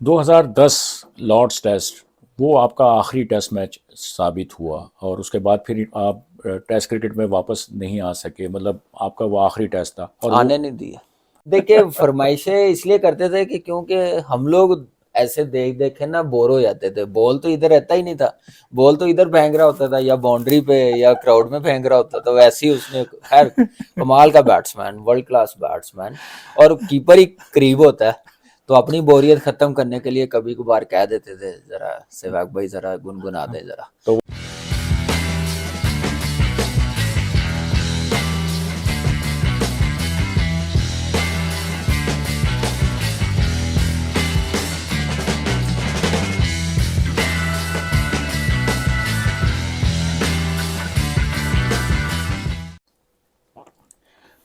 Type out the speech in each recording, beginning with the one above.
2010 Lord's test वो आपका आखिरी टेस्ट मैच साबित हुआ और उसके बाद फिर आप टेस्ट क्रिकेट में वापस नहीं आ सके, मतलब आपका वो आखिरी टेस्ट था और वो आने नहीं दिया। देखिए फरमाइशें इसलिए करते थे कि क्योंकि हम लोग ऐसे देख देख के ना बोर हो जाते थे। बॉल तो इधर रहता ही नहीं था, बॉल तो इधर फेंक रहा होता था या बाउंड्री पे या क्राउड में फेंक रहा होता था। वैसे ही उसने खैर कमाल का बैट्समैन, वर्ल्ड क्लास बैट्समैन, और कीपर ही करीब होता है। तो अपनी बोरियत खत्म करने के लिए कभी कभार कह देते थे, जरा सहवाग भाई जरा गुनगुना दे जरा। तो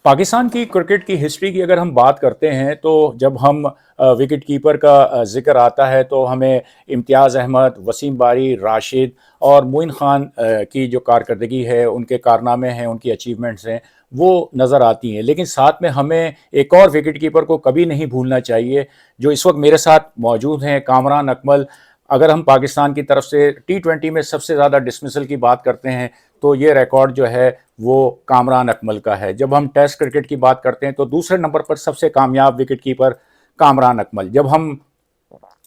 पाकिस्तान की क्रिकेट की हिस्ट्री की अगर हम बात करते हैं तो जब हम विकेट कीपर का जिक्र आता है तो हमें इम्तियाज़ अहमद, वसीम बारी, राशिद और मोइन खान की जो कारकर्दगी है, उनके कारनामे हैं, उनकी अचीवमेंट्स हैं, वो नज़र आती हैं। लेकिन साथ में हमें एक और विकेट कीपर को कभी नहीं भूलना चाहिए जो इस वक्त मेरे साथ मौजूद हैं, कामरान अकमल। अगर हम पाकिस्तान की तरफ से T20 में सबसे ज़्यादा डिसमिसल की बात करते हैं तो ये रिकॉर्ड जो है वो कामरान अकमल का है। जब हम टेस्ट क्रिकेट की बात करते हैं तो दूसरे नंबर पर सबसे कामयाब विकेट कीपर कामरान अकमल। जब हम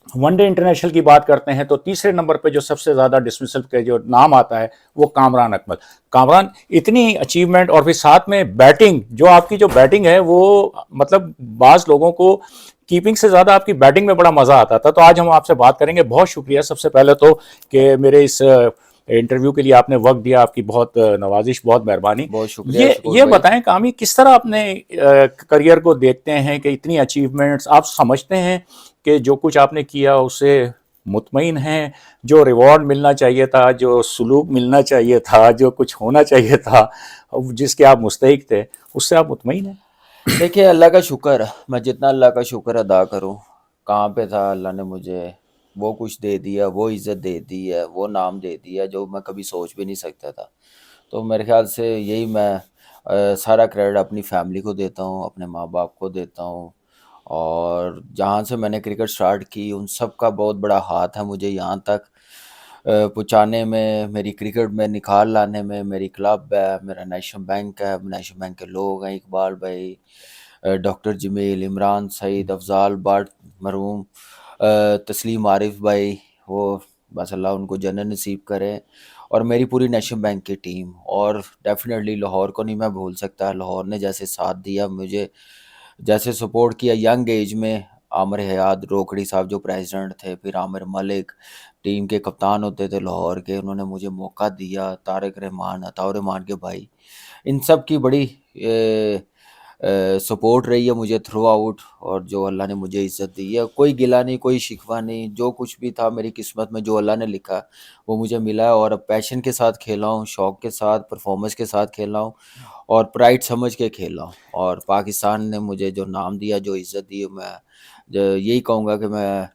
वनडे इंटरनेशनल की बात करते हैं तो तीसरे नंबर पे जो सबसे ज़्यादा डिसमिसल के जो नाम आता है वो कामरान अकमल। कामरान इतनी अचीवमेंट और फिर साथ में बैटिंग, जो आपकी जो बैटिंग है वो मतलब बाज़ लोगों को कीपिंग से ज़्यादा आपकी बैटिंग में बड़ा मज़ा आता था। तो आज हम आपसे बात करेंगे। बहुत शुक्रिया सबसे पहले तो कि मेरे इस इंटरव्यू के लिए आपने वक्त दिया, आपकी बहुत नवाजिश, बहुत मेहरबानी। बहुत शुक्रिया शकूर ये भाई। बताएं कामी, किस तरह अपने करियर को देखते हैं कि इतनी अचीवमेंट्स आप समझते हैं कि जो कुछ आपने किया उससे मुतमईन हैं, जो रिवॉर्ड मिलना चाहिए था, जो सुलूक मिलना चाहिए था, जो कुछ होना चाहिए था, जिसके आप मुस्तहिक थे, उससे आप मुतमईन हैं? देखिए अल्लाह का शुक्र, मैं जितना अल्लाह का शुक्र अदा करूं, कहाँ पे था अल्लाह ने मुझे वो कुछ दे दिया, वो इज़्ज़त दे दी है, वो नाम दे दिया जो मैं कभी सोच भी नहीं सकता था। तो मेरे ख्याल से यही मैं सारा क्रेडिट अपनी फैमिली को देता हूँ, अपने माँ बाप को देता हूँ, और जहाँ से मैंने क्रिकेट स्टार्ट की उन सब का बहुत बड़ा हाथ है मुझे यहाँ तक पहुँचाने में, मेरी क्रिकेट में निखार लाने में। मेरी क्लब है, मेरा नेशनल बैंक है, नेशनल बैंक के लोग हैं, इकबाल भाई, डॉक्टर जमील, इमरान सईद, अफजाल भट्ट मरहूम, तस्लीम आरिफ भाई, वो बस अल्लाह उनको जन्नत नसीब करे, और मेरी पूरी नेशनल बैंक की टीम। और डेफिनेटली लाहौर को नहीं मैं भूल सकता। लाहौर ने जैसे साथ दिया मुझे, जैसे सपोर्ट किया यंग एज में, आमिर हयात रोकड़ी साहब जो प्रेसिडेंट थे, फिर आमिर मलिक टीम के कप्तान होते थे लाहौर के, उन्होंने मुझे मौका दिया, तारिक रहमान, अताउर रहमान के भाई, इन सब की बड़ी सपोर्ट रही है मुझे थ्रू आउट। और जो अल्लाह ने मुझे इज़्ज़त दी है, कोई गिला नहीं, कोई शिकवा नहीं, जो कुछ भी था मेरी किस्मत में, जो अल्लाह ने लिखा वो मुझे मिला है। और अब पैशन के साथ खेला हूँ, शौक़ के साथ, परफॉर्मेंस के साथ खेला हूँ, और प्राइड समझ के खेला हूँ। और पाकिस्तान ने मुझे जो नाम दिया, जो इज़्ज़त दी, मैं यही कहूँगा कि मैं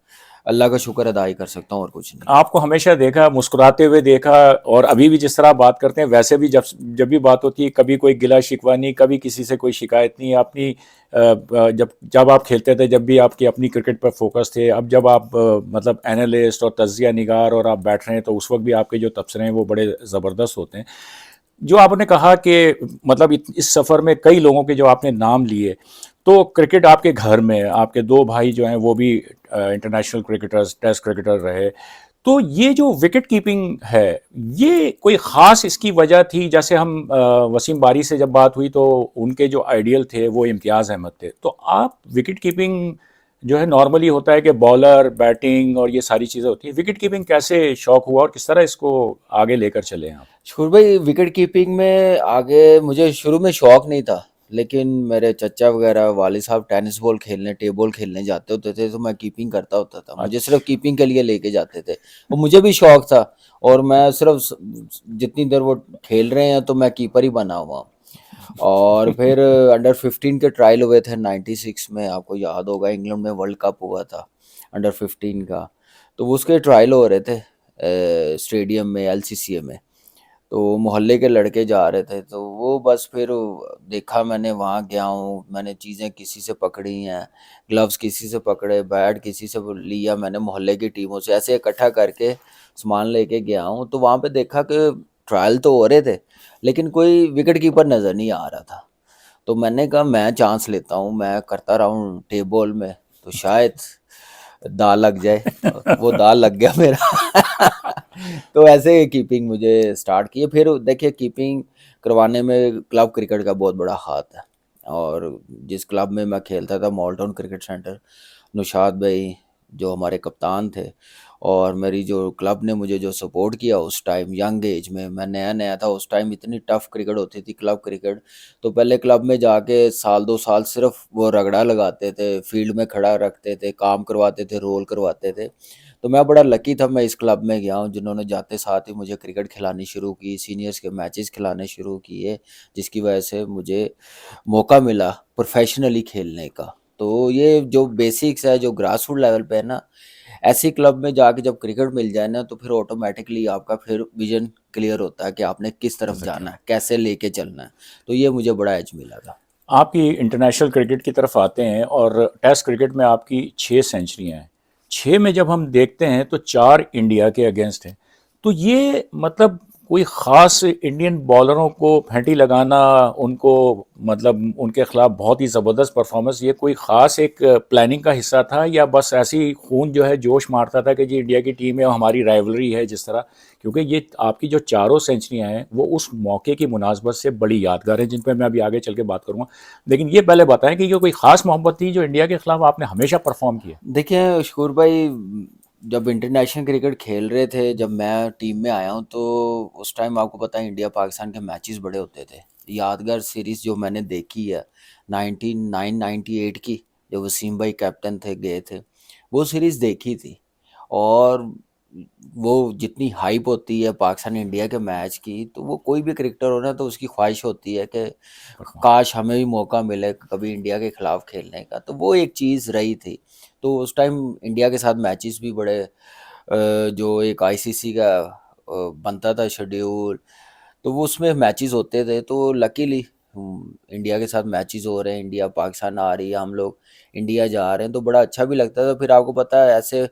अल्लाह का शुक्र अदा ही कर सकता हूँ, और कुछ नहीं। आपको हमेशा देखा, मुस्कुराते हुए देखा, और अभी भी जिस तरह आप बात करते हैं वैसे भी जब जब भी बात होती है कभी कोई गिला शिकवा नहीं, कभी किसी से कोई शिकायत नहीं। अपनी जब जब आप खेलते थे, जब भी आपकी अपनी क्रिकेट पर फोकस थे, अब जब आप मतलब एनालिस्ट और तज्जिया निगार और आप बैठ रहे हैं तो उस वक्त भी आपके जो तबसरे हैं वो बड़े ज़बरदस्त होते हैं। जो आपने कहा कि मतलब इस सफ़र में कई लोगों के जो आपने नाम लिए, तो क्रिकेट आपके घर में आपके दो भाई जो हैं वो भी इंटरनेशनल क्रिकेटर्स, टेस्ट क्रिकेटर रहे। तो ये जो विकेट कीपिंग है, ये कोई ख़ास इसकी वजह थी? जैसे हम वसीम बारी से जब बात हुई तो उनके जो आइडियल थे वो इम्तियाज़ अहमद थे। तो आप विकेट कीपिंग जो है, नॉर्मली होता है कि बॉलर, बैटिंग और ये सारी चीज़ें होती हैं, विकेट कीपिंग कैसे शौक हुआ और किस तरह इसको आगे लेकर चले आप? शुक्र भाई, विकेट कीपिंग में आगे मुझे शुरू में शौक नहीं था, लेकिन मेरे चचा वगैरह वाले साहब टेनिस बॉल खेलने, टेबल खेलने जाते होते थे, तो मैं कीपिंग करता होता था। मुझे सिर्फ अच्छा। कीपिंग के लिए लेके जाते थे, और मुझे भी शौक था। और मैं सिर्फ जितनी देर वो खेल रहे हैं तो मैं कीपर ही बना हुआ हूँ। और फिर अंडर 15 के ट्रायल हुए थे 96 में, आपको याद होगा इंग्लैंड में वर्ल्ड कप हुआ था अंडर 15 का। तो उसके ट्रायल हो रहे थे स्टेडियम में, LCCA में। तो मोहल्ले के लड़के जा रहे थे, तो वो बस फिर देखा मैंने, वहाँ गया हूँ, मैंने चीज़ें किसी से पकड़ी हैं, ग्लव्स किसी से पकड़े, बैट किसी से लिया, मैंने मोहल्ले की टीमों से ऐसे इकट्ठा करके सामान लेके गया हूँ। तो वहाँ पे देखा कि ट्रायल तो हो रहे थे, लेकिन कोई विकेट कीपर नज़र नहीं आ रहा था। तो मैंने कहा मैं चांस लेता हूँ, मैं करता रहा हूँ टेप बॉल में, तो शायद दाल लग जाए। वो दाल लग गया मेरा। तो ऐसे कीपिंग मुझे स्टार्ट की है। फिर देखिए, कीपिंग करवाने में क्लब क्रिकेट का बहुत बड़ा हाथ है। और जिस क्लब में मैं खेलता था, मॉल्टन क्रिकेट सेंटर, नुशाद भाई जो हमारे कप्तान थे, और मेरी जो क्लब ने मुझे जो सपोर्ट किया उस टाइम, यंग एज में मैं नया नया था उस टाइम, इतनी टफ क्रिकेट होती थी क्लब क्रिकेट। तो पहले क्लब में जाके साल 2 साल सिर्फ वो रगड़ा लगाते थे, फील्ड में खड़ा रखते थे, काम करवाते थे, रोल करवाते थे। तो मैं बड़ा लकी था, मैं इस क्लब में गया हूँ जिन्होंने जाते साथ ही मुझे क्रिकेट खिलानी शुरू की, सीनियर्स के मैचेस खिलाने शुरू किए, जिसकी वजह से मुझे मौका मिला प्रोफेशनली खेलने का। तो ये जो बेसिक्स है, जो ग्रास रूट लेवल पे है ना, ऐसी क्लब में जाके जब क्रिकेट मिल जाए ना, तो फिर ऑटोमेटिकली आपका फिर विजन क्लियर होता है कि आपने किस तरफ एग्जैक्टली। जाना है, कैसे लेके चलना है। तो ये मुझे बड़ा एज मिला था। आपकी इंटरनेशनल क्रिकेट की तरफ आते हैं और टेस्ट क्रिकेट में आपकी 6 सेंचुरियाँ हैं। 6 में जब हम देखते हैं तो 4 इंडिया के अगेंस्ट हैं। तो ये मतलब कोई ख़ास इंडियन बॉलरों को फैंटी लगाना, उनको मतलब उनके खिलाफ बहुत ही ज़बरदस्त परफॉर्मेंस, ये कोई ख़ास एक प्लानिंग का हिस्सा था, या बस ऐसे ही खून जो है जोश मारता था कि जी इंडिया की टीम है और हमारी राइवलरी है जिस तरह? क्योंकि ये आपकी जो चारों सेंचुरियाँ हैं वो उस मौके की मुनासबत से बड़ी यादगार हैं, जिन पर मैं अभी आगे चल के बात करूँगा। लेकिन ये पहले बताएं कि ये कोई ख़ास मोहब्बत थी जो इंडिया के खिलाफ आपने हमेशा परफॉर्म किया? देखिए शकूर भाई, जब इंटरनेशनल क्रिकेट खेल रहे थे, जब मैं टीम में आया हूँ, तो उस टाइम आपको पता है इंडिया पाकिस्तान के मैचेस बड़े होते थे। यादगार सीरीज जो मैंने देखी है 1998 की, जब वसीम भाई कैप्टन थे, गए थे, वो सीरीज देखी थी। और वो जितनी हाइप होती है पाकिस्तान इंडिया के मैच की, तो वो कोई भी क्रिकेटर हो ना, तो उसकी ख्वाहिश होती है कि परफॉर्म। काश हमें भी मौका मिले कभी इंडिया के खिलाफ खेलने का। तो वो एक चीज़ रही थी। तो उस टाइम इंडिया के साथ मैचेस भी बड़े जो एक आईसीसी का बनता था शेड्यूल, तो वो उसमें मैचेस होते थे। तो लकीली इंडिया के साथ मैचेस हो रहे हैं, इंडिया पाकिस्तान आ रही है, हम लोग इंडिया जा रहे हैं, तो बड़ा अच्छा भी लगता था। फिर आपको पता है ऐसे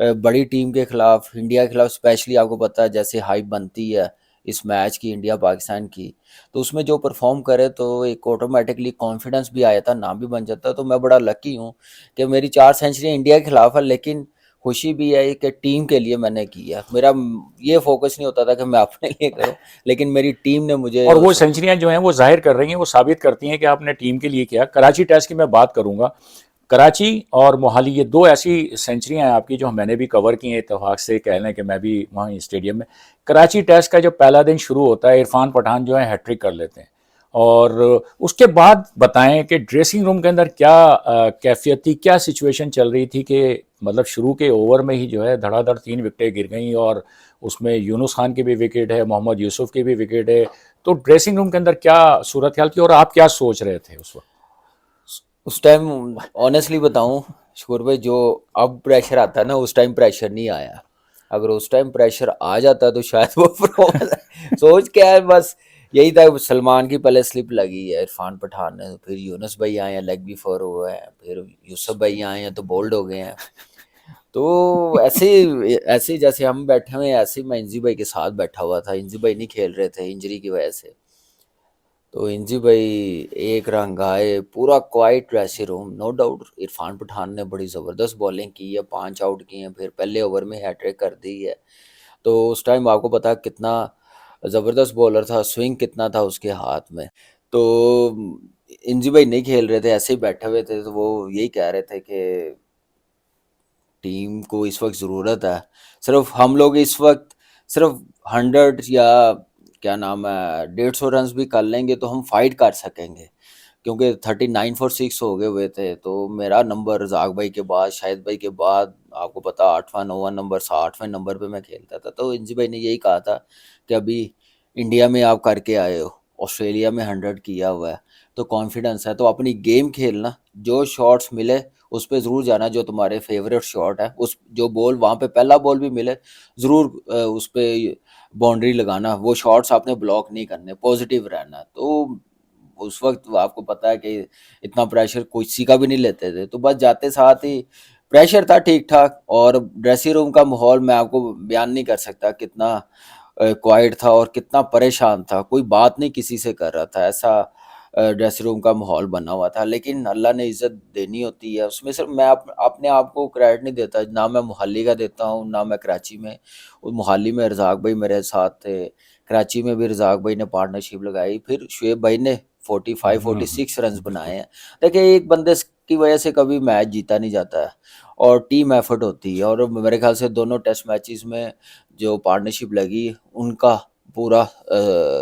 बड़ी टीम के खिलाफ, इंडिया के खिलाफ स्पेशली, आपको पता है जैसे हाइप बनती है इस मैच की, इंडिया पाकिस्तान की, तो उसमें जो परफॉर्म करे तो एक ऑटोमेटिकली कॉन्फिडेंस भी आ जाता, नाम भी बन जाता। तो मैं बड़ा लकी हूँ कि मेरी 4 सेंचुरी इंडिया के खिलाफ है, लेकिन खुशी भी है कि टीम के लिए मैंने की है। मेरा ये फोकस नहीं होता था कि मैं अपने लिए करूं, लेकिन मेरी टीम ने मुझे और वो सेंचुरियां जो हैं वो जाहिर कर रही हैं, वो साबित करती हैं कि आपने टीम के लिए किया। कराची टेस्ट की मैं बात करूंगा। कराची और मोहाली, ये दो ऐसी सेंचुरियां हैं आपकी जो मैंने भी कवर की हैं, इत्तेफाक से कह लें कि मैं भी वहाँ स्टेडियम में। कराची टेस्ट का जो पहला दिन शुरू होता है, इरफान पठान जो है हैट्रिक कर लेते हैं। और उसके बाद बताएं कि ड्रेसिंग रूम के अंदर क्या कैफियत थी, क्या सिचुएशन चल रही थी कि मतलब शुरू के ओवर में ही जो है धड़ाधड़ 3 विकेटें गिर गई, और उसमें यूनुस खान की भी विकेट है, मोहम्मद यूसुफ की भी विकेट है। तो ड्रेसिंग रूम के अंदर क्या सूरत ख्याल थी और आप क्या सोच रहे थे उस वक्त? उस टाइम ऑनेस्टली बताऊं शुक्र भाई, जो अब प्रेशर आता है ना, उस टाइम प्रेशर नहीं आया। अगर उस टाइम प्रेशर आ जाता तो शायद वो सोच क्या है, बस यही था। सलमान की पहले स्लिप लगी है इरफान पठान ने, फिर यूनुस भाई आए हैं, लेग भी फोर हुए हैं, फिर यूसुफ भाई आए हैं तो बोल्ड हो गए हैं। तो ऐसे ही जैसे हम बैठे हुए हैं, ऐसे ही मैं इंजी भाई के साथ बैठा हुआ था। इंजी भाई नहीं खेल रहे थे इंजरी की वजह से। तो इंजी भाई एक रंग आए, पूरा quite dressing room. No doubt Irfan Pathan ने बड़ी ज़बरदस्त बॉलिंग की है, 5 आउट किए हैं, फिर पहले ओवर में हैट्रिक कर दी है। तो उस टाइम आपको पता कितना ज़बरदस्त बॉलर था, स्विंग कितना था उसके हाथ में। तो इंजी भाई नहीं खेल रहे थे, ऐसे ही बैठे हुए थे। तो वो यही कह रहे थे कि टीम को इस वक्त ज़रूरत है, सिर्फ हम लोग इस वक्त सिर्फ 100 या क्या नाम है 150 रन भी कर लेंगे तो हम फाइट कर सकेंगे। क्योंकि 39 for 6 हो गए हुए थे। तो मेरा नंबर रजाक भाई के बाद, शाहिद भाई के बाद, आपको पता 8वां 9वां नंबर 60वें नंबर पे मैं खेलता था। तो इंजी भाई ने यही कहा था कि अभी इंडिया में आप करके आए हो, ऑस्ट्रेलिया में 100 किया हुआ है, तो कॉन्फिडेंस है, तो अपनी गेम खेलना, जो शॉट्स मिले उस पे ज़रूर जाना, जो तुम्हारे फेवरेट शॉट है, उस जो बॉल वहाँ पे पहला बॉल भी मिले ज़रूर उस पे बाउंड्री लगाना, वो शॉट्स आपने ब्लॉक नहीं करने, पॉजिटिव रहना। तो उस वक्त आपको पता है कि इतना प्रेशर किसी का भी नहीं लेते थे, तो बस जाते साथ ही प्रेशर था ठीक ठाक। और ड्रेसिंग रूम का माहौल मैं आपको बयान नहीं कर सकता कितना क्वाइट था और कितना परेशान था, कोई बात नहीं किसी से कर रहा था, ऐसा ड्रेसिंग रूम का माहौल बना हुआ था। लेकिन अल्लाह ने इज़्ज़त देनी होती है उसमें, सिर्फ मैं अपने आप को क्रेडिट नहीं देता, ना मैं मोहाली का देता हूँ ना मैं कराची में। और मोहाली में रज़ाक भाई मेरे साथ थे, कराची में भी रज़ाक भाई ने पार्टनरशिप लगाई, फिर शुएब भाई ने 45 46 रन बनाए बिल्कुल। हैं। देखिए एक बंदे की वजह से कभी मैच जीता नहीं जाता है, और टीम एफर्ट होती है। और मेरे ख्याल से दोनों टेस्ट मैचेस में जो पार्टनरशिप लगी उनका पूरा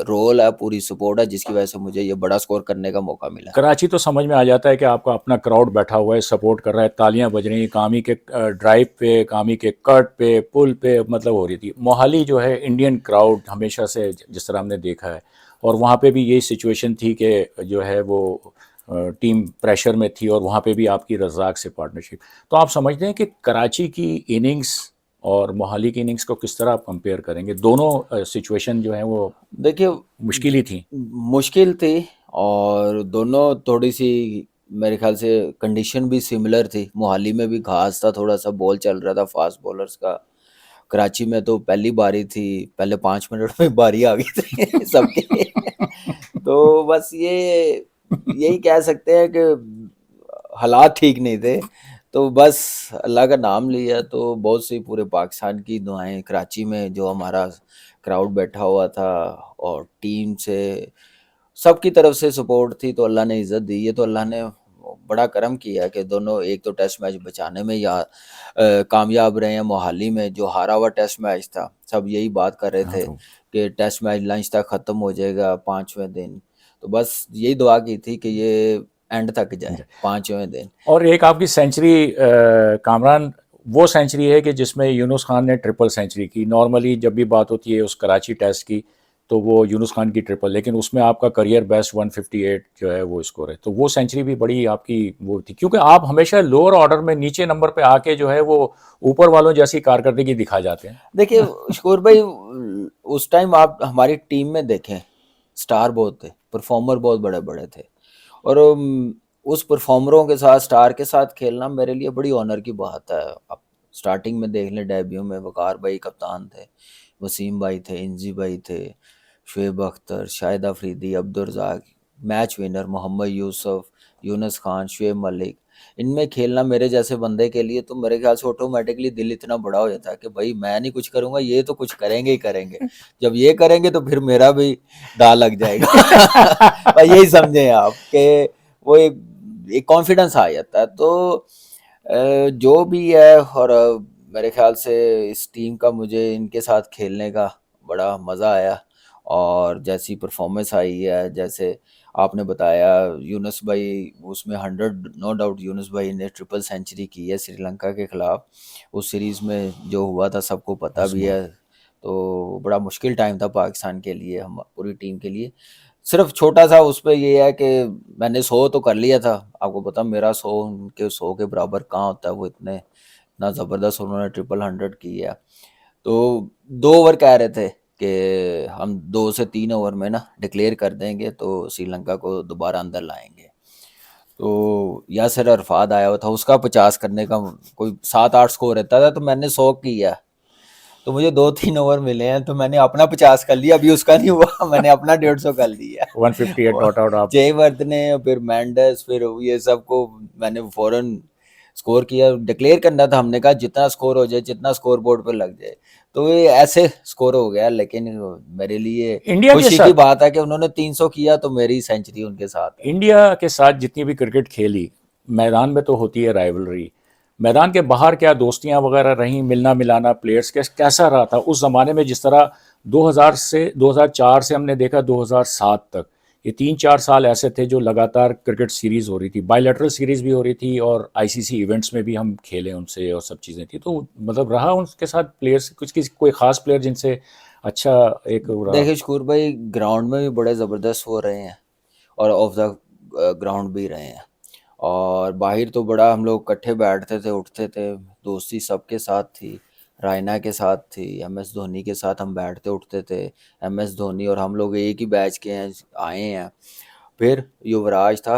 रोल है, पूरी सपोर्ट है, जिसकी वजह से मुझे ये बड़ा स्कोर करने का मौका मिला। कराची तो समझ में आ जाता है कि आपका अपना क्राउड बैठा हुआ है, सपोर्ट कर रहा है, तालियां बज रही हैं, कामी के ड्राइव पे, कामी के कट पे, पुल पे मतलब हो रही थी। मोहाली जो है इंडियन क्राउड हमेशा से जिस तरह हमने देखा है, और वहाँ पे भी यही सिचुएशन थी कि जो है वो टीम प्रेशर में थी, और वहाँ पे भी आपकी रज़ाक से पार्टनरशिप। तो आप समझते हैं कि कराची की इनिंग्स और मोहाली की इनिंग्स को किस तरह आप कंपेयर करेंगे? दोनों सिचुएशन जो है वो देखिए मुश्किल ही थी। मुश्किल थी, और दोनों थोड़ी सी मेरे ख्याल से कंडीशन भी सिमिलर थी। मोहाली में भी घास था, थोड़ा सा बॉल चल रहा था फास्ट बॉलर्स का। कराची में तो पहली बारी थी, पहले 5 मिनट में बारी आ गई थी सबके। तो बस यही कह सकते हैं कि हालात ठीक नहीं थे। तो बस अल्लाह का नाम लिया, तो बहुत सी पूरे पाकिस्तान की दुआएं, कराची में जो हमारा क्राउड बैठा हुआ था और टीम से सबकी तरफ से सपोर्ट थी, तो अल्लाह ने इज़्ज़त दी है। तो अल्लाह ने बड़ा करम किया कि दोनों एक तो टेस्ट मैच बचाने में या कामयाब रहे हैं। मोहाली में जो हारा हुआ टेस्ट मैच था, सब यही बात कर रहे हाँ, थे तो कि टेस्ट मैच लंच तक ख़त्म हो जाएगा 5वें दिन। तो बस यही दुआ की थी कि ये एंड तक जाए 5वें दिन। और एक आपकी सेंचुरी कामरान, वो सेंचुरी है कि जिसमें यूनुस खान ने ट्रिपल सेंचुरी की। नॉर्मली जब भी बात होती है उस कराची टेस्ट की तो वो यूनुस खान की ट्रिपल, लेकिन उसमें आपका करियर बेस्ट 158 जो है वो स्कोर है। तो वो सेंचुरी भी बड़ी आपकी वो थी, क्योंकि आप हमेशा लोअर ऑर्डर में नीचे नंबर पे आके जो है वो ऊपर वालों जैसी कारकर्दगी दिखा जाते देखिए हैं। शकूर भाई, उस टाइम आप हमारी टीम में देखें, स्टार बहुत थे, परफॉर्मर बहुत बड़े बड़े थे। और उस परफॉर्मरों के साथ, स्टार के साथ खेलना मेरे लिए बड़ी ऑनर की बात है। आप स्टार्टिंग में देख लें, डेब्यू में वकार भाई कप्तान थे, वसीम भाई थे, इंजी भाई थे, शुएब अख्तर, शाहिद अफरीदी, अब्दुल रज़ाक, मैच विनर मोहम्मद यूसुफ, यूनुस खान, शुएब मलिक। इनमें खेलना मेरे जैसे बंदे के लिए तो मेरे ख्याल से ऑटोमेटिकली दिल इतना बड़ा हो जाता है कि भाई मैं नहीं कुछ करूँगा, ये तो कुछ करेंगे ही करेंगे। जब ये करेंगे तो फिर मेरा भी दांव लग जाएगा। भाई यही समझें आप कि वो एक कॉन्फिडेंस आ जाता है। तो जो भी है, और मेरे ख्याल से इस टीम का मुझे इनके साथ खेलने का बड़ा मज़ा आया। और जैसी परफॉर्मेंस आई है, जैसे आपने बताया यूनुस भाई उसमें 100 नो डाउट यूनुस भाई ने ट्रिपल सेंचुरी की है श्रीलंका के खिलाफ। उस सीरीज़ में जो हुआ था सबको पता भी उसमें है। तो बड़ा मुश्किल टाइम था पाकिस्तान के लिए, हम पूरी टीम के लिए। सिर्फ छोटा सा उस पे ये है कि मैंने 100 तो कर लिया था, आपको पता मेरा 100 उनके 100 के बराबर कहाँ होता है। वो इतना ज़बरदस्त उन्होंने ट्रिपल 100 की है। तो 2 ओवर कह रहे थे कि हम 2 से 3 ओवर में ना डिक्लेयर कर देंगे तो श्रीलंका को दोबारा अंदर लाएंगे। तो यासिर अरफात आया हुआ था, उसका 50 करने का कोई 7 8 स्कोर रहता था, तो मैंने 100 किया। तो मुझे 2 3 ओवर मिले हैं, तो मैंने अपना 50 कर लिया, अभी उसका नहीं हुआ। मैंने अपना 150 कर लिया। 158 और नॉट आउट आप। जयवर्थ ने, फिर मैंडस, फिर ये सबको मैंने फौरन स्कोर किया। डिक्लेयर करना था, हमने कहा जितना स्कोर हो जाए, जितना स्कोर बोर्ड पर लग जाए। तो ये ऐसे स्कोर हो गया, लेकिन मेरे लिए इंडिया के खुशी की साथ बात है कि उन्होंने 300 किया, तो मेरी सेंचुरी उनके साथ है। इंडिया के साथ जितनी भी क्रिकेट खेली, मैदान में तो होती है राइवलरी, मैदान के बाहर क्या दोस्तियां वगैरह रहीं, मिलना मिलाना प्लेयर्स कैसा रहा था उस ज़माने में? जिस तरह 2000 से 2004 से हमने देखा 2007 तक, ये 3 4 साल ऐसे थे जो लगातार क्रिकेट सीरीज़ हो रही थी, बायलैटरल सीरीज़ भी हो रही थी, और आईसीसी इवेंट्स में भी हम खेले उनसे, और सब चीज़ें थी। तो मतलब रहा उनके साथ प्लेयर्स कुछ, किसी कोई ख़ास प्लेयर जिनसे अच्छा एक रहा? देखिए शकूर भाई, ग्राउंड में भी बड़े ज़बरदस्त हो रहे हैं, और ऑफ द ग्राउंड भी रहे हैं। और बाहर तो बड़ा हम लोग इकट्ठे बैठते थे, उठते थे, दोस्ती सबके साथ थी। रायना के साथ थी, MS धोनी के साथ हम बैठते उठते थे। MS धोनी और हम लोग एक ही बैच के हैं, आए हैं। फिर युवराज था,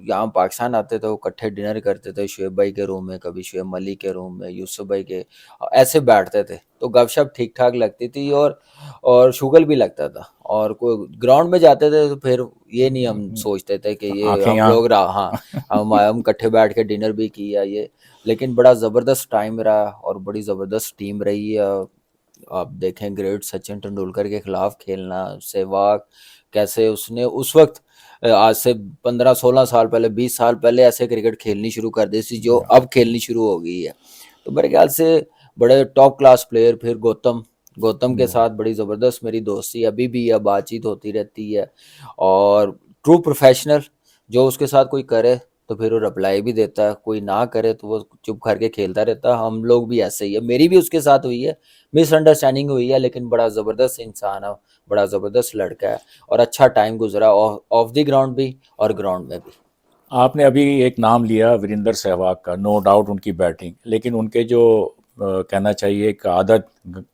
यहाँ पाकिस्तान आते थे, वो इकट्ठे डिनर करते थे शुएब भाई के रूम में, कभी शुएब मलिक के रूम में, यूसुफ भाई के, ऐसे बैठते थे। तो गपशप ठीक ठाक लगती थी और शुगल भी लगता था। और कोई ग्राउंड में जाते थे तो फिर ये नहीं हम सोचते थे कि ये आंखें हम यहाँ। लोग हाँ, हम इकट्ठे बैठ के डिनर भी किया ये। लेकिन बड़ा ज़बरदस्त टाइम रहा और बड़ी ज़बरदस्त टीम रही है। आप देखें ग्रेट सचिन तेंदुलकर के खिलाफ खेलना, सहवाग कैसे उसने उस वक्त आज से 15-16 साल पहले, 20 साल पहले ऐसे क्रिकेट खेलनी शुरू कर दी थी जो अब खेलनी शुरू हो गई है। तो मेरे ख्याल से बड़े टॉप क्लास प्लेयर। फिर गौतम, गौतम के साथ बड़ी ज़बरदस्त मेरी दोस्ती अभी भी है, बातचीत होती रहती है। और ट्रू प्रोफेशनल, जो उसके साथ कोई करे तो फिर वो रिप्लाई भी देता है, कोई ना करे तो वो चुप करके खेलता रहता है। हम लोग भी ऐसे ही है, मेरी भी उसके साथ हुई है, मिसअंडरस्टैंडिंग हुई है, लेकिन बड़ा ज़बरदस्त इंसान है, बड़ा ज़बरदस्त लड़का है और अच्छा टाइम गुजरा ऑफ द ग्राउंड भी और ग्राउंड में भी। आपने अभी एक नाम लिया वीरेंद्र सहवाग का, नो डाउट उनकी बैटिंग, लेकिन उनके जो कहना चाहिए एक आदत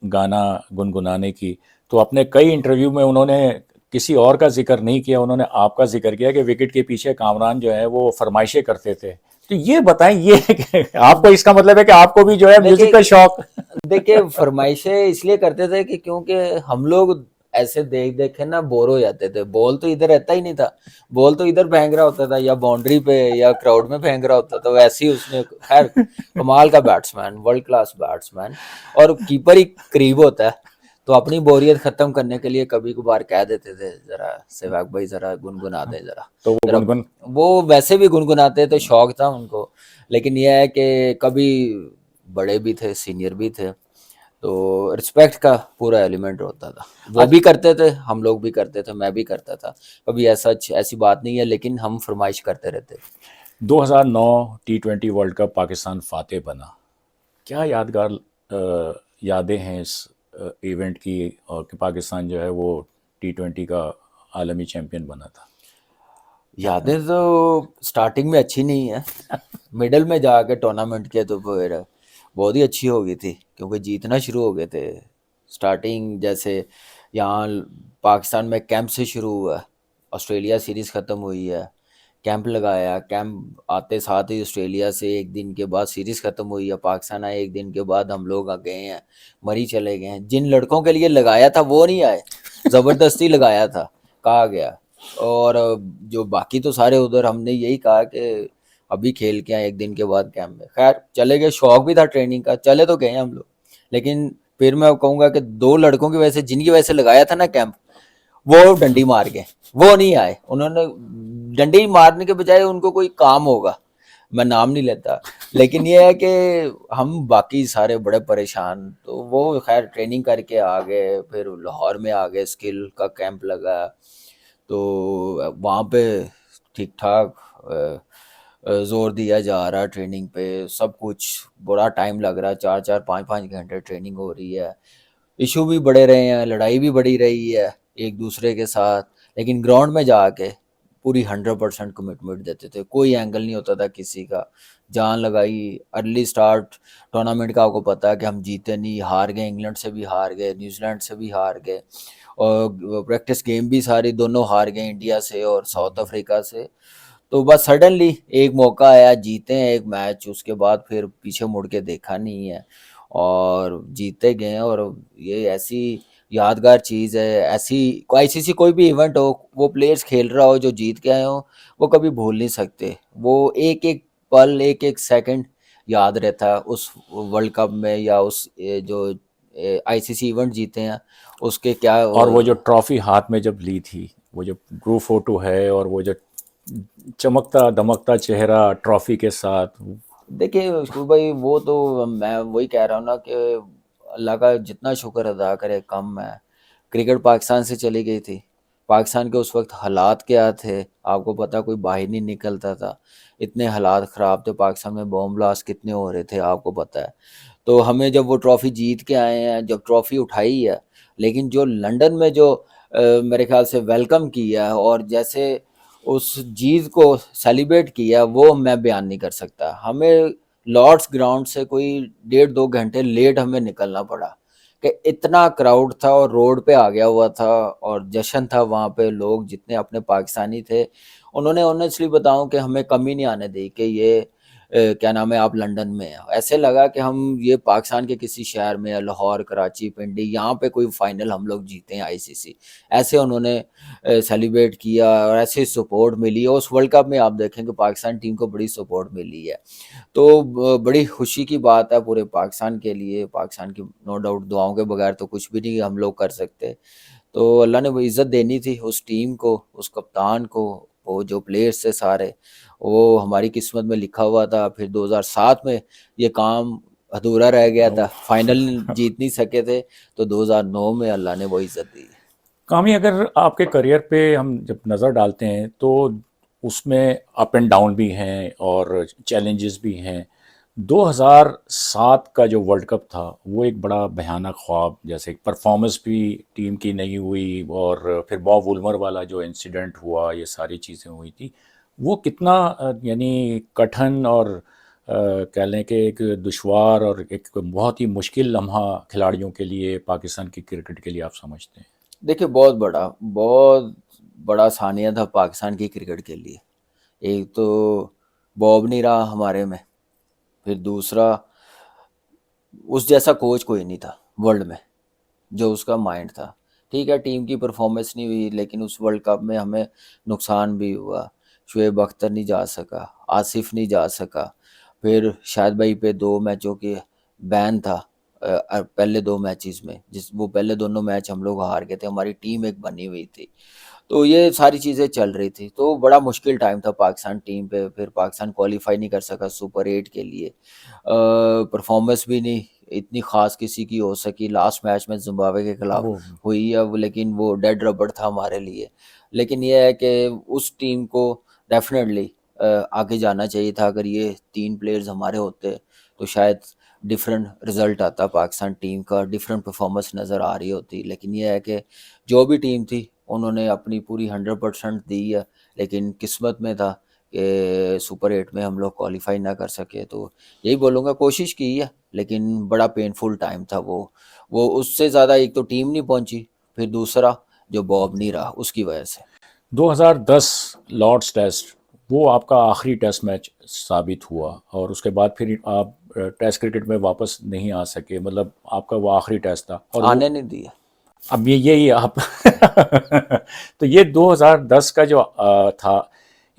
गाना गुनगुनाने की, तो अपने कई इंटरव्यू में उन्होंने किसी और का जिक्र नहीं किया, उन्होंने आपका जिक्र किया कि विकेट के पीछे कामरान जो है वो फरमाइशें करते थे। तो ये बताएं, ये आपको इसका मतलब है कि आपको भी जो है म्यूजिक का देखिए शौक? देखिए फरमाइशें इसलिए करते थे कि क्योंकि हम लोग ऐसे देख देख के ना बोर हो जाते थे। बॉल तो इधर रहता ही नहीं था, बॉल तो इधर फेंक रहा होता था या बाउंड्री पे या क्राउड में फेंक रहा होता था। वैसे ही उसने, खैर कमाल का बैट्समैन, वर्ल्ड क्लास बैट्समैन। और कीपर ही करीब होता है, तो अपनी बोरियत खत्म करने के लिए कभी कभार कह देते थे जरा सहवाग भाई जरा गुनगुना दे जरा तो वो जरा। गुनगुन। वो वैसे भी गुनगुनाते थे, शौक था उनको। लेकिन यह है कि कभी बड़े भी थे, सीनियर भी थे, तो रिस्पेक्ट का पूरा एलिमेंट होता था। वो भी करते थे, हम लोग भी करते थे, मैं भी करता था। कभी ऐसा ऐसी बात नहीं है, लेकिन हम फरमाइश करते रहते थे। 2009 T20 world cup Pakistan Fateh बना। क्या यादगार यादें हैं इस इवेंट की, और कि पाकिस्तान जो है वो T20 का आलमी चैंपियन बना था? यादें तो स्टार्टिंग में अच्छी नहीं है, मिडल में जाके टूर्नामेंट के तो फिर बहुत ही अच्छी हो गई थी, क्योंकि जीतना शुरू हो गए थे। स्टार्टिंग जैसे यहाँ पाकिस्तान में कैंप से शुरू हुआ, ऑस्ट्रेलिया सीरीज़ ख़त्म हुई है, कैंप लगाया, कैंप आते साथ ही ऑस्ट्रेलिया से एक दिन के बाद सीरीज़ ख़त्म हुई है, पाकिस्तान आए एक दिन के बाद, हम लोग आ गए हैं, मरी चले गए हैं। जिन लड़कों के लिए लगाया था वो नहीं आए, ज़बरदस्ती लगाया था, कहा गया। और जो बाकी तो सारे उधर, हमने यही कहा कि अभी खेल के आए एक दिन के बाद कैंप में। खैर चले गए, शौक भी था ट्रेनिंग का, चले तो गए हम लोग। लेकिन फिर मैं कहूँगा कि दो लड़कों की वजह से, जिनकी वजह से लगाया था ना कैंप, वो डंडी मार गए, वो नहीं आए। उन्होंने डंडी मारने के बजाय उनको कोई काम होगा, मैं नाम नहीं लेता, लेकिन ये है कि हम बाकी सारे बड़े परेशान। तो वो खैर ट्रेनिंग करके आ गए, फिर लाहौर में आ गए, स्किल का कैंप लगा, तो वहाँ पे ठीक ठाक जोर दिया जा रहा है ट्रेनिंग पे, सब कुछ बड़ा टाइम लग रहा है, 4-4 5-5 घंटे ट्रेनिंग हो रही है। इशू भी बड़े रहे हैं, लड़ाई भी बड़ी रही है एक दूसरे के साथ, लेकिन ग्राउंड में जाके पूरी 100% कमिटमेंट देते थे, कोई एंगल नहीं होता था किसी का। जान लगाई, अर्ली स्टार्ट टूर्नामेंट का, आपको पता है कि हम जीते नहीं, हार गए, इंग्लैंड से भी हार गए, न्यूजीलैंड से भी हार गए, और प्रैक्टिस गेम भी सारी दोनों हार गए, इंडिया से और साउथ अफ्रीका से। तो बस सडनली एक मौका आया, जीते हैं एक मैच, उसके बाद फिर पीछे मुड़ के देखा नहीं है और जीते गए हैं। और ये ऐसी यादगार चीज़ है, ऐसी आईसीसी कोई भी इवेंट हो, वो प्लेयर्स खेल रहा हो जो जीत के आए हो, वो कभी भूल नहीं सकते। वो एक एक पल, एक एक सेकंड याद रहता है उस वर्ल्ड कप में, या उस जो आईसीसी इवेंट जीते हैं उसके क्या। और वो जो ट्रॉफी हाथ में जब ली थी, वो जो ग्रुप फोटो है, और वो जो चमकता दमकता चेहरा ट्रॉफी के साथ। देखिए उसको भाई, वो तो मैं वही कह रहा हूँ ना कि अल्लाह का जितना शुक्र अदा करे कम है। क्रिकेट पाकिस्तान से चली गई थी, पाकिस्तान के उस वक्त हालात क्या थे आपको पता, कोई बाहर नहीं निकलता था, इतने हालात ख़राब थे पाकिस्तान में, बॉम्ब ब्लास्ट कितने हो रहे थे आपको पता है। तो हमें जब वो ट्रॉफ़ी जीत के आए हैं, जब ट्रॉफ़ी उठाई है, लेकिन जो लंदन में जो मेरे ख्याल से वेलकम किया है और जैसे उस जीत को सेलिब्रेट किया, वो मैं बयान नहीं कर सकता। हमें लॉर्ड्स ग्राउंड से कोई 1.5-2 घंटे लेट हमें निकलना पड़ा कि इतना क्राउड था और रोड पे आ गया हुआ था और जश्न था वहाँ पे। लोग जितने अपने पाकिस्तानी थे उन्होंने ऑनेस्टली बताऊं कि हमें कमी नहीं आने दी कि ये क्या नाम है आप लंदन में हैं। ऐसे लगा कि हम ये पाकिस्तान के किसी शहर में, लाहौर, कराची, पिंडी, यहाँ पे कोई फाइनल हम लोग जीते हैं आईसीसी। ऐसे उन्होंने सेलिब्रेट किया और ऐसे सपोर्ट मिली। और उस वर्ल्ड कप में आप देखेंगे पाकिस्तान टीम को बड़ी सपोर्ट मिली है। तो बड़ी खुशी की बात है पूरे पाकिस्तान के लिए। पाकिस्तान की नो डाउट दुआओं के बगैर तो कुछ भी नहीं हम लोग कर सकते। तो अल्लाह ने वो इज़्ज़त देनी थी उस टीम को, उस कप्तान को, वो जो प्लेयर्स थे सारे, वो हमारी किस्मत में लिखा हुआ था। फिर 2007 में ये काम अधूरा रह गया था, फाइनल जीत नहीं सके थे, तो 2009 में अल्लाह ने वो इज़्ज़त दी। कामी, अगर आपके करियर पे हम जब नज़र डालते हैं तो उसमें अप एंड डाउन भी हैं और चैलेंजेस भी हैं। 2007 का जो वर्ल्ड कप था वो एक बड़ा भयानक ख्वाब, जैसे परफॉर्मेंस भी टीम की नहीं हुई और फिर बॉब वुल्मर वाला जो इंसिडेंट हुआ, ये सारी चीज़ें हुई थी। वो कितना यानी कठिन और कह लें कि एक दुश्वार और एक बहुत ही मुश्किल लम्हा खिलाड़ियों के लिए, पाकिस्तान की क्रिकेट के लिए आप समझते हैं? देखिए बहुत बड़ा सानिया था पाकिस्तान की क्रिकेट के लिए। एक तो बॉब नहीं रहा हमारे में, फिर दूसरा उस जैसा कोच कोई नहीं था वर्ल्ड में जो उसका माइंड था। ठीक है, टीम की परफॉर्मेंस नहीं हुई, लेकिन उस वर्ल्ड कप में हमें नुकसान भी हुआ। शुएब अख्तर नहीं जा सका, आसिफ नहीं जा सका, फिर शाहिद भाई पे 2 मैचों के बैन था पहले 2 मैचेस में, जिस वो पहले दोनों मैच हम लोग हार गए थे, हमारी टीम एक बनी हुई थी। तो ये सारी चीज़ें चल रही थी, तो बड़ा मुश्किल टाइम था पाकिस्तान टीम पे। फिर पाकिस्तान क्वालिफाई नहीं कर सका सुपर 8 के लिए। परफॉर्मेंस भी नहीं इतनी ख़ास किसी की हो सकी। लास्ट मैच में जिम्बाब्वे के खिलाफ वो हुई है लेकिन वो डेड रबड़ था हमारे लिए। लेकिन ये है कि उस टीम को डेफिनेटली आगे जाना चाहिए था। अगर ये 3 प्लेयर्स हमारे होते तो शायद डिफरेंट रिजल्ट आता, पाकिस्तान टीम का डिफरेंट परफॉर्मेंस नज़र आ रही होती। लेकिन ये है कि जो भी टीम थी उन्होंने अपनी पूरी 100% दी है, लेकिन किस्मत में था कि सुपर 8 में हम लोग क्वालिफाई ना कर सके। तो यही बोलूँगा, कोशिश की है लेकिन बड़ा पेनफुल टाइम था वो उससे ज़्यादा एक तो टीम नहीं पहुंची, फिर दूसरा जो बॉब नहीं रहा उसकी वजह से। 2010 लॉर्ड्स टेस्ट, वो आपका आखिरी टेस्ट मैच साबित हुआ और उसके बाद फिर आप टेस्ट क्रिकेट में वापस नहीं आ सके, मतलब आपका वो आखिरी टेस्ट था और वो आने नहीं दिया। अब ये आप तो ये 2010 का जो था,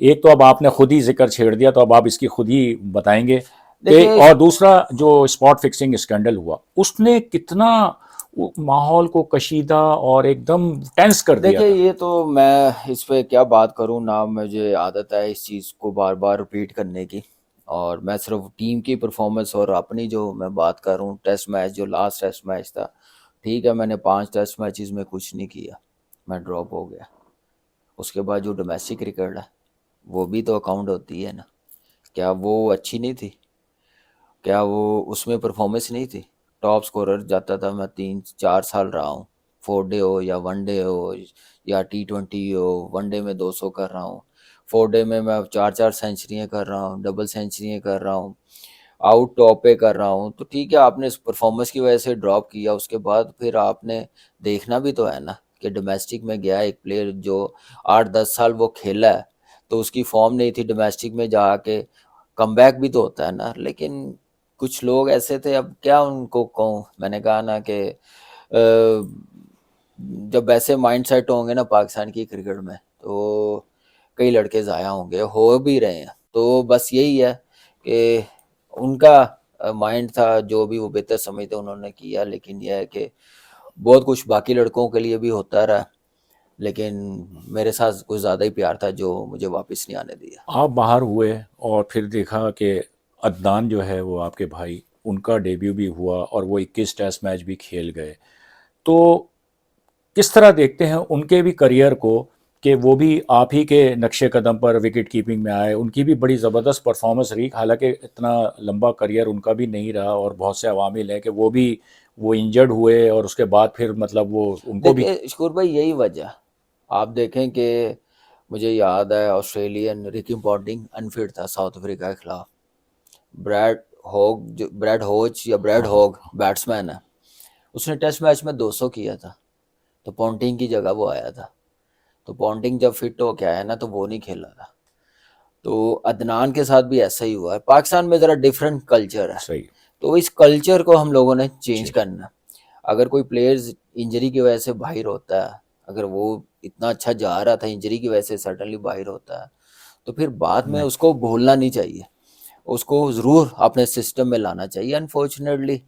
एक तो अब आपने खुद ही जिक्र छेड़ दिया, तो अब आप इसकी खुद ही बताएंगे कि, देखिए और दूसरा जो स्पॉट फिक्सिंग स्कैंडल हुआ उसने कितना माहौल को कशीदा और एकदम टेंस कर दिया देखिए था। ये तो मैं इस पे क्या बात करूं ना, मुझे आदत है इस चीज़ को बार बार रिपीट करने की। और मैं सिर्फ टीम की परफॉर्मेंस और अपनी जो मैं बात करूं, टेस्ट मैच जो लास्ट टेस्ट मैच था, ठीक है मैंने 5 टेस्ट मैचेस में कुछ नहीं किया, मैं ड्रॉप हो गया। उसके बाद जो डोमेस्टिक क्रिकेट है वो भी तो अकाउंट होती है ना। क्या वो अच्छी नहीं थी? क्या वो उसमें परफॉर्मेंस नहीं थी? टॉप स्कोरर जाता था, मैं 3-4 साल रहा हूँ। 4 डे हो या 1 डे हो या T20 हो, 1 डे में 200 कर रहा हूँ, 4 डे में मैं 4-4 सेंचुरियाँ कर रहा हूँ, डबल सेंचुरियाँ कर रहा हूँ, आउट टॉप पे कर रहा हूँ। तो ठीक है, आपने इस परफॉर्मेंस की वजह से ड्रॉप किया, उसके बाद फिर आपने देखना भी तो है ना कि डोमेस्टिक में गया एक प्लेयर जो 8-10 साल वो खेला है, तो उसकी फॉर्म नहीं थी, डोमेस्टिक में जाके कमबैक भी तो होता है ना। लेकिन कुछ लोग ऐसे थे, अब क्या उनको कहूँ। मैंने कहा ना कि जब ऐसे माइंड सेट होंगे ना पाकिस्तान की क्रिकेट में, तो कई लड़के ज़ाया होंगे, हो भी रहे हैं। तो बस यही है कि उनका माइंड था, जो भी वो बेहतर समझते उन्होंने किया। लेकिन यह है कि बहुत कुछ बाकी लड़कों के लिए भी होता रहा, लेकिन मेरे साथ कुछ ज़्यादा ही प्यार था जो मुझे वापस नहीं आने दिया। आप बाहर हुए और फिर देखा कि अदनान जो है वो आपके भाई, उनका डेब्यू भी हुआ और वो 21 टेस्ट मैच भी खेल गए। तो किस तरह देखते हैं उनके भी करियर को कि वो भी आप ही के नक्शे कदम पर विकेट कीपिंग में आए? उनकी भी बड़ी ज़बरदस्त परफॉर्मेंस रही, हालांकि इतना लंबा करियर उनका भी नहीं रहा और बहुत से अवामिल हैं कि वो इंजर्ड हुए और उसके बाद फिर मतलब वो उनको भी। देखिए शकूर भाई, यही वजह आप देखें कि मुझे याद है ऑस्ट्रेलियन रिकी पॉन्टिंग अनफिट था साउथ अफ्रीका के खिलाफ। ब्रैड हॉग, जो ब्रैड होच या ब्रैड हाँ हॉग हाँ। बैट्समैन है, उसने टेस्ट मैच में 200 किया था, तो पॉन्टिंग की जगह वो आया था। तो पॉन्टिंग जब फिट हो के आया ना, तो वो नहीं खेला था। तो अदनान के साथ भी ऐसा ही हुआ है। पाकिस्तान में ज़रा डिफरेंट कल्चर है, सही। तो इस कल्चर को हम लोगों ने चेंज जी। करना है। अगर कोई प्लेयर्स इंजरी की वजह से बाहर होता है, अगर वो इतना अच्छा जा रहा था, इंजरी की वजह से सडनली बाहर होता है, तो फिर बाद में नहीं। उसको भूलना नहीं चाहिए, उसको ज़रूर अपने सिस्टम में लाना चाहिए। अनफॉर्चुनेटली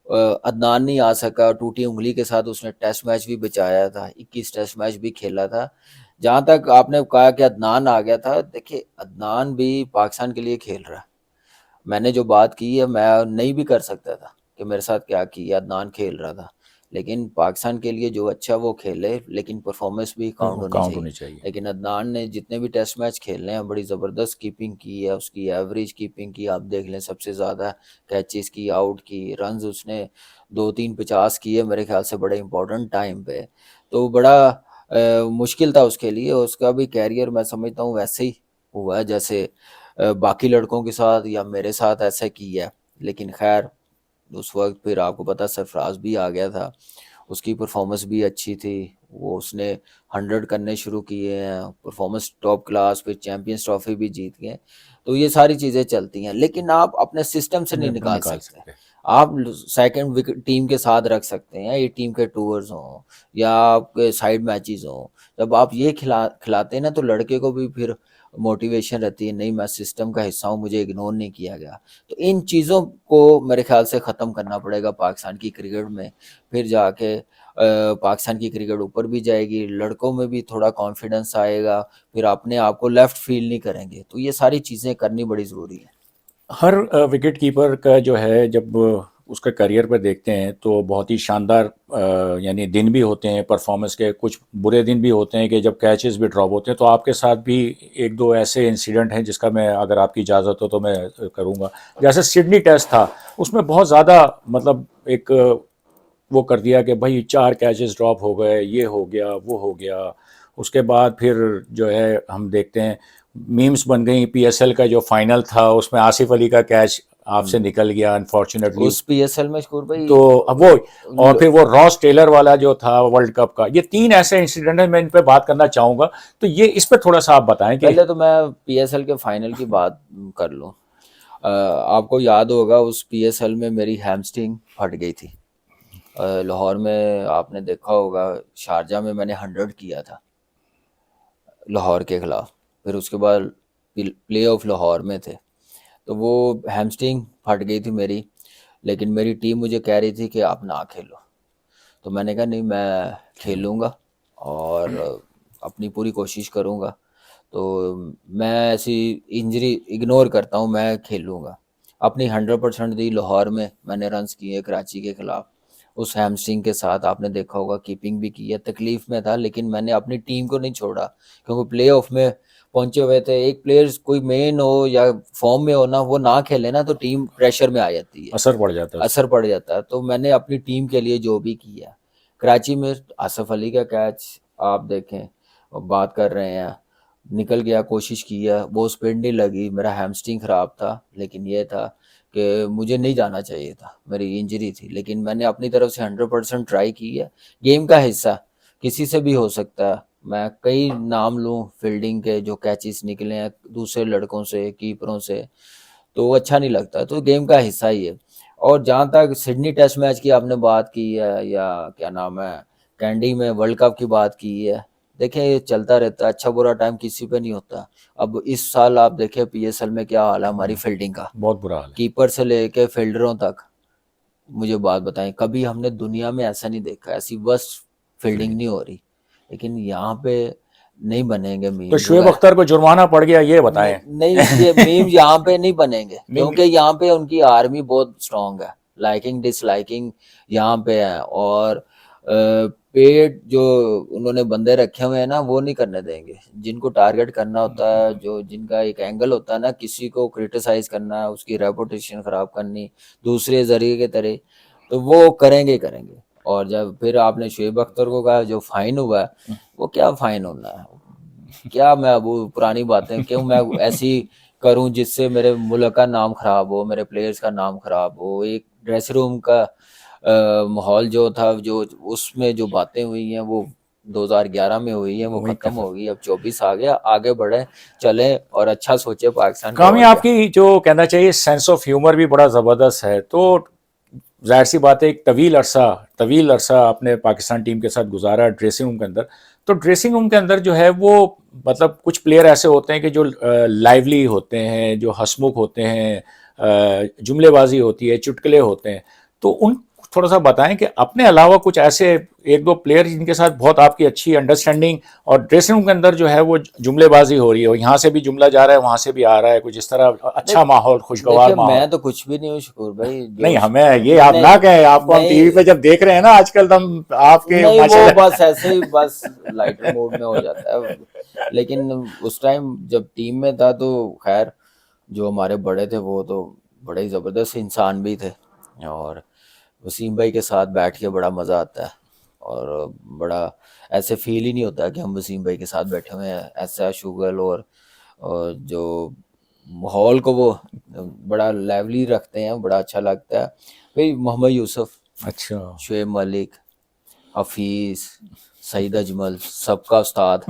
अदनान नहीं आ सका, टूटी उंगली के साथ उसने टेस्ट मैच भी बचाया था, 21 टेस्ट मैच भी खेला था। जहाँ तक आपने कहा कि अदनान आ गया था, देखिए अदनान भी पाकिस्तान के लिए खेल रहा है। मैंने जो बात की है, मैं नहीं भी कर सकता था कि मेरे साथ क्या किया, अदनान खेल रहा था, लेकिन पाकिस्तान के लिए जो अच्छा वो खेले, लेकिन परफॉर्मेंस भी काउंट बिल्कुल होनी काउंट चाहिए। होनी चाहिए। लेकिन अदनान ने जितने भी टेस्ट मैच खेले हैं, बड़ी ज़बरदस्त कीपिंग की है, उसकी एवरेज कीपिंग की आप देख लें, सबसे ज़्यादा कैचेस की, आउट की, रन्स उसने 2-3 50 किए मेरे ख्याल से, बड़े इंपॉर्टेंट टाइम पे। तो बड़ा मुश्किल था उसके लिए, उसका भी कैरियर मैं समझता हूँ वैसे ही हुआ है जैसे बाकी लड़कों के साथ या मेरे साथ ऐसा किया है। लेकिन खैर, उस वक्त फिर आपको पता सरफराज भी आ गया था, उसकी परफॉर्मेंस भी अच्छी थी, वो उसने 100 करने शुरू किए हैं, परफॉर्मेंस टॉप क्लास, फिर चैंपियंस ट्रॉफी भी जीत गए। तो ये सारी चीज़ें चलती हैं, लेकिन आप अपने सिस्टम से नहीं नहीं निकाल निकाल सकते। सकते। आप सेकंड विकेट टीम के साथ रख सकते हैं, ये टीम के टूर्स हों या आपके साइड मैचेस हों, जब आप ये खिलाते हैं ना, तो लड़के को भी फिर मोटिवेशन रहती है, नहीं मैं सिस्टम का हिस्सा हूँ, मुझे इग्नोर नहीं किया गया। तो इन चीज़ों को मेरे ख्याल से ख़त्म करना पड़ेगा पाकिस्तान की क्रिकेट में, फिर जाके पाकिस्तान की क्रिकेट ऊपर भी जाएगी, लड़कों में भी थोड़ा कॉन्फिडेंस आएगा, फिर अपने आप को लेफ्ट फील नहीं करेंगे। तो ये सारी चीज़ें करनी बड़ी ज़रूरी है। हर विकेट कीपर का जो है, जब उसका करियर पर देखते हैं तो बहुत ही शानदार यानी दिन भी होते हैं परफॉर्मेंस के, कुछ बुरे दिन भी होते हैं कि जब कैचेस भी ड्रॉप होते हैं। तो आपके साथ भी एक दो ऐसे इंसिडेंट हैं जिसका मैं, अगर आपकी इजाज़त हो तो मैं करूँगा। जैसे सिडनी टेस्ट था, उसमें बहुत ज़्यादा मतलब एक वो कर दिया कि भाई 4 कैचेस ड्रॉप हो गए, ये हो गया वो हो गया। उसके बाद फिर जो है हम देखते हैं मीम्स बन गई। पीएसएल का जो फाइनल था उसमें आसिफ अली का कैच आपसे हम्म। निकल गया अनफॉर्चुनेटली। उस पीएसएल में शकूर भाई तो अब वो, और ल- फिर वो रॉस टेलर वाला जो था वर्ल्ड कप का, ये 3 ऐसे इंसिडेंट है, मैं इन पे बात करना चाहूंगा। तो ये इस पे थोड़ा सा आप बताएं कि। पहले तो मैं पीएसएल के फाइनल की बात कर लूँ। आपको याद होगा उस पीएसएल में मेरी हैमस्ट्रिंग फट गई थी। लाहौर में आपने देखा होगा, शारजा में मैंने 100 किया था लाहौर के खिलाफ, फिर उसके बाद प्ले ऑफ लाहौर में थे, तो वो हैमस्ट्रिंग फट गई थी मेरी। लेकिन मेरी टीम मुझे कह रही थी कि आप ना खेलो, तो मैंने कहा नहीं, मैं खेलूँगा और अपनी पूरी कोशिश करूँगा। तो मैं ऐसी इंजरी इग्नोर करता हूँ, मैं खेलूँगा। अपनी 100% दी, लाहौर में मैंने रन्स किए कराची के ख़िलाफ़। उस हैमस्ट्रिंग के साथ आपने देखा होगा कीपिंग भी की है, तकलीफ़ में था, लेकिन मैंने अपनी टीम को नहीं छोड़ा, क्योंकि प्ले ऑफ में पहुंचे हुए थे। एक प्लेयर कोई मेन हो या फॉर्म में हो ना, वो ना खेले ना, तो टीम प्रेशर में आ जाती है, असर पड़ जाता है उससे। असर पड़ जाता है। तो मैंने अपनी टीम के लिए जो भी किया, कराची में आसफ अली का कैच आप देखें, बात कर रहे हैं, निकल गया, कोशिश की है, वो स्पिन नहीं लगी, मेरा हैमस्ट्रिंग ख़राब था। लेकिन ये था कि मुझे नहीं जाना चाहिए था, मेरी इंजरी थी, लेकिन मैंने अपनी तरफ से 100% ट्राई की है। गेम का हिस्सा, किसी से भी हो सकता है। मैं कई नाम लूँ फील्डिंग के, जो कैचेस निकले हैं दूसरे लड़कों से, कीपरों से, तो अच्छा नहीं लगता। तो गेम का हिस्सा ही है। और जहाँ तक सिडनी टेस्ट मैच की आपने बात की है, या क्या नाम है, कैंडी में वर्ल्ड कप की बात की है, देखें ये चलता रहता है, अच्छा बुरा टाइम किसी पे नहीं होता। अब इस साल आप देखें पीएसएल में क्या हाल है हमारी फील्डिंग का, बहुत बुरा हाल है। कीपर से लेके फील्डरों तक। मुझे बात बताएं, कभी हमने दुनिया में ऐसा नहीं देखा, ऐसी वर्स्ट फील्डिंग फील्डिंग। नहीं हो रही। लेकिन यहाँ पे नहीं बनेंगे तो मीम जो शुएब है, अख्तर को जुर्माना पड़ गया, ये बताएं। नहीं ये मीम यहाँ पे नहीं बनेंगे, नहीं। क्योंकि यहाँ पे उनकी आर्मी बहुत स्ट्रांग है, लाइकिंग डिसलाइकिंग यहाँ पे है। और पेड जो उन्होंने बंदे रखे हुए हैं ना, वो नहीं करने देंगे। जिनको टारगेट करना होता है, जो जिनका एक एंगल होता है ना, किसी को क्रिटिसाइज करना, उसकी रेपुटेशन खराब करनी दूसरे जरिए के तरह, तो वो करेंगे ही करेंगे। और जब फिर आपने शुएब अख्तर को कहा जो फाइन हुआ है, वो क्या फाइन होना है, क्या मैं वो पुरानी बातें, क्यों मैं ऐसी करूं जिससे मेरे मुल्क का नाम खराब हो, मेरे प्लेयर्स का नाम खराब हो। एक ड्रेसिंग रूम का माहौल जो था, जो उसमें जो बातें हुई हैं वो 2011 में हुई है, वो वही खत्म खत्म। हो गई। अब 24 आ गया, आगे बढ़े, चले और अच्छा सोचे पाकिस्तान का, कामी, और क्या। आपकी जो कहना चाहिए सेंस ऑफ ह्यूमर भी बड़ा ज़बरदस्त है, तो जाहिर सी बात है एक तवील अरसा आपने पाकिस्तान टीम के साथ गुजारा ड्रेसिंग रूम के अंदर। तो ड्रेसिंग रूम के अंदर जो है वो मतलब कुछ प्लेयर ऐसे होते हैं कि जो लाइवली होते हैं, जो हंसमुख होते हैं, जुमलेबाजी होती है, चुटकुले होते हैं। तो उन थोड़ा सा बताएं कि अपने अलावा कुछ ऐसे एक दो प्लेयर जिनके साथ बहुत आपकी अच्छी अंडरस्टैंडिंग और ड्रेसिंग रूम के अंदर जो है वो जुमलेबाजी हो रही है, यहाँ से भी जुमला जा रहा है वहाँ से भी आ रहा है, कुछ इस तरह अच्छा देख माहौल, खुशगवार देखिए, माहौल। मैं तो कुछ भी नहीं हूँ शकूर भाई, नहीं, जो हमें ये आप नहीं ना कहें, आपको हम टीवी पे नहीं जब देख रहे हैं ना आजकल, तो हम आपके नहीं, वो माशाल्लाह। बस ऐसे ही, बस लाइटर मूड में हो जाता है। लेकिन उस टाइम जब टीम में था तो खैर, जो हमारे बड़े थे वो तो बड़े ही ज़बरदस्त इंसान भी थे। और वसीम भाई के साथ बैठ के बड़ा मज़ा आता है, और बड़ा ऐसे फील ही नहीं होता कि हम वसीम भाई के साथ बैठे हुए हैं। ऐसा शुगल और जो माहौल को वो बड़ा लेवली रखते हैं, बड़ा अच्छा लगता है भाई। मोहम्मद यूसुफ, अच्छा। शुएब मलिक, हफीज, सईद अजमल, सबका उस्ताद।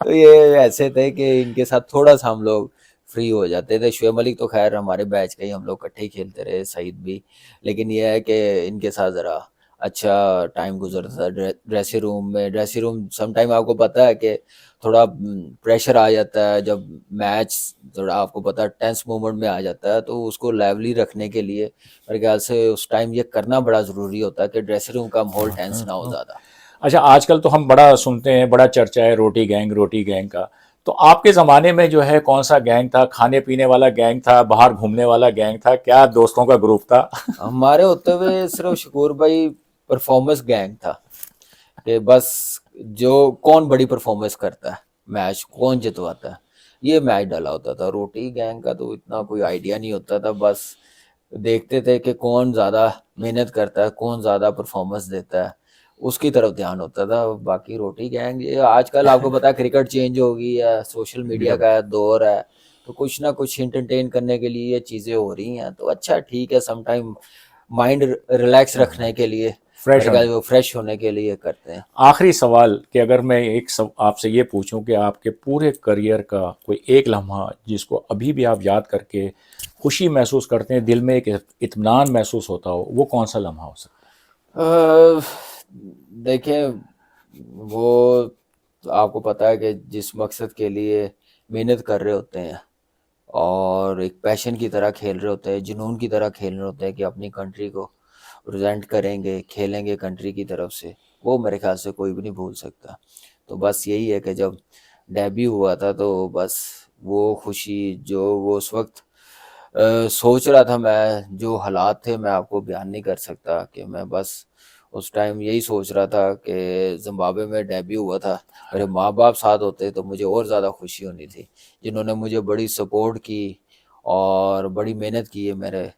तो ये ऐसे थे कि इनके साथ थोड़ा सा हम लोग फ्री हो जाते थे। शुएब मलिक तो खैर हमारे बैच का ही, हम लोग इकट्ठे ही खेलते रहे, सईद भी। लेकिन ये है कि इनके साथ ज़रा अच्छा टाइम गुजरता था ड्रेसिंग रूम में। ड्रेसिंग रूम सम टाइम आपको पता है कि थोड़ा प्रेशर आ जाता है जब मैच, थोड़ा आपको पता है टेंस मोमेंट में आ जाता है, तो उसको लाइवली रखने के लिए मेरे ख्याल से उस टाइम ये करना बड़ा ज़रूरी होता है कि ड्रेसिंग रूम का माहौल टेंस ना हो ज़्यादा। अच्छा, आजकल तो हम बड़ा सुनते हैं, बड़ा चर्चा है रोटी गैंग का। तो आपके ज़माने में जो है कौन सा गैंग था? खाने पीने वाला गैंग था, बाहर घूमने वाला गैंग था, क्या दोस्तों का ग्रुप था? हमारे होते हुए सिर्फ शकूर भाई परफॉर्मेंस गैंग था, कि बस जो कौन बड़ी परफॉर्मेंस करता है, मैच कौन जितवाता है, ये मैच डाला होता था। रोटी गैंग का तो इतना कोई आइडिया नहीं होता था, बस देखते थे कि कौन ज़्यादा मेहनत करता है, कौन ज़्यादा परफॉर्मेंस देता है, उसकी तरफ ध्यान होता था। बाकी रोटी गैंग, ये आजकल आपको पता है क्रिकेट चेंज हो गई है, सोशल मीडिया बिल्कुल। का दौर है, तो कुछ ना कुछ एंटरटेन करने के लिए ये चीज़ें हो रही हैं। तो अच्छा ठीक है, समटाइम माइंड रिलैक्स रखने के लिए, फ्रेश मेरे ख्याल होने। में वो फ्रेश होने के लिए करते हैं। आखिरी सवाल कि अगर मैं एक आपसे ये पूछूं कि आपके पूरे करियर का कोई एक लम्हा जिसको अभी भी आप याद करके खुशी महसूस करते हैं, दिल में एक इत्मीनान महसूस होता हो, वो कौन सा लम्हा हो सकता अ, देखें, वो तो आपको पता है कि जिस मकसद के लिए मेहनत कर रहे होते हैं और एक पैशन की तरह खेल रहे होते हैं, जुनून की तरह खेल रहे होते हैं कि अपनी कंट्री को प्रेजेंट करेंगे, खेलेंगे कंट्री की तरफ से, वो मेरे ख्याल से कोई भी नहीं भूल सकता। तो बस यही है कि जब डेब्यू हुआ था तो बस वो खुशी जो वो उस वक्त सोच रहा था मैं, जो हालात थे मैं आपको बयान नहीं कर सकता। कि मैं बस उस टाइम यही सोच रहा था कि ज़िम्बाब्वे में डेब्यू हुआ था, मेरे माँ बाप साथ होते तो मुझे और ज़्यादा खुशी होनी थी, जिन्होंने मुझे बड़ी सपोर्ट की और बड़ी मेहनत की है। मेरे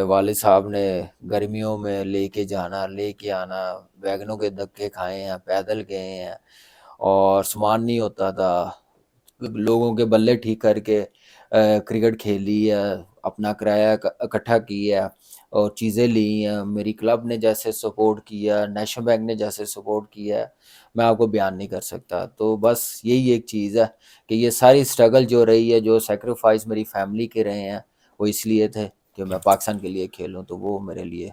वालिद साहब ने गर्मियों में लेके जाना, लेके आना, वैगनों के धक्के खाए हैं, पैदल गए हैं, और सामान नहीं होता था, लोगों के बल्ले ठीक करके क्रिकेट खेली है, अपना किराया इकट्ठा किया है और चीज़ें ली हैं। मेरी क्लब ने जैसे सपोर्ट किया, नेशनल बैंक ने जैसे सपोर्ट किया है, मैं आपको बयान नहीं कर सकता। तो बस यही एक चीज़ है कि ये सारी स्ट्रगल जो रही है, जो सेक्रीफाइस मेरी फैमिली के रहे हैं, वो इसलिए थे कि मैं पाकिस्तान के लिए खेलूं। तो वो मेरे लिए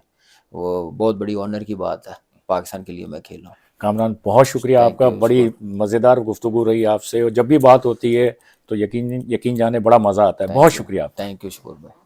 वो बहुत बड़ी ऑनर की बात है, पाकिस्तान के लिए मैं खेलूं। कामरान, बहुत शुक्रिया थैंक आपका, यू बड़ी शुक्र। मज़ेदार गुफ्तगू रही आपसे, और जब भी बात होती है तो यकीन यकीन जाने बड़ा मज़ा आता है। बहुत थैंक यू। शुक्रिया आपका। थैंक यू शुक्र भाई।